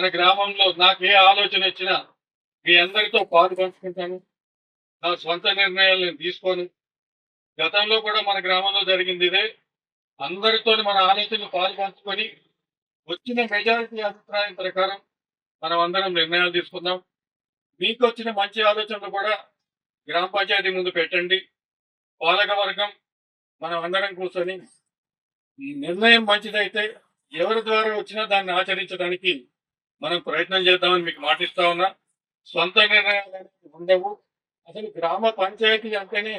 మన గ్రామంలో నాకు ఏ ఆలోచన వచ్చినా మీ అందరితో పాలు పంచుకుంటాను. నా స్వంత నిర్ణయాలు నేను తీసుకోను. గతంలో కూడా మన గ్రామంలో జరిగింది ఇదే. అందరితోని మన ఆలోచనలు పాలు పంచుకొని వచ్చిన మెజారిటీ అభిప్రాయం ప్రకారం మనం అందరం నిర్ణయాలు తీసుకుందాం. మీకు వచ్చిన మంచి ఆలోచనలు కూడా గ్రామ పంచాయతీ ముందు పెట్టండి. పాలక వర్గం మనం అందరం కూర్చొని ఈ నిర్ణయం మంచిదైతే ఎవరి ద్వారా వచ్చినా దాన్ని ఆచరించడానికి మనం ప్రయత్నం చేద్దామని మీకు మాటిస్తా ఉన్నా. సొంత నిర్ణయాలు అనేవి ఉండవు. అసలు గ్రామ పంచాయతీ అంటేనే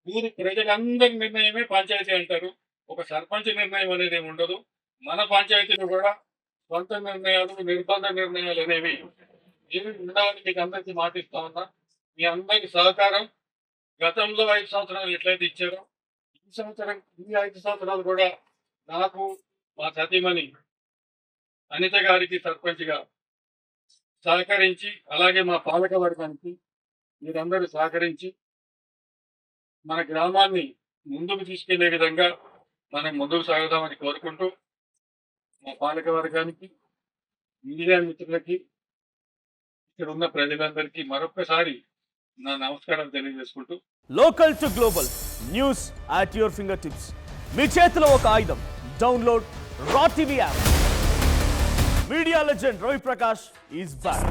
ఊరి ప్రజలందరి నిర్ణయమే పంచాయతీ అంటారు. ఒక సర్పంచ్ నిర్ణయం అనేది ఏమి ఉండదు. మన పంచాయతీలో కూడా సొంత నిర్ణయాలు, నిర్బంధ నిర్ణయాలు అనేవి ఏమి ఉండవని మీకు అందరికీ మాటిస్తా ఉన్నా. మీ అందరి సహకారం గతంలో 5 సంవత్సరాలు ఎట్లయితే ఇచ్చారో ఈ సంవత్సరం ఈ 5 సంవత్సరాలు కూడా నాకు మా సతీమణి అనిత గారికి సర్పంచ్గా సహకరించి, అలాగే మా పాలక వర్గానికి మీరందరూ సహకరించి మన గ్రామాన్ని ముందుకు తీసుకెళ్లే విధంగా మనం ముందుకు సాగుదామని కోరుకుంటూ, మా పాలక వర్గానికి, మీడియా మిత్రులకి, ఇక్కడ ఉన్న ప్రజలందరికీ మరొక్కసారి నా నమస్కారం తెలియజేసుకుంటూ, local to global news at your finger tips. మీ చేతిలో ఒక ఆయుధం. Download raw TV app. Media legend Ravi Prakash is back.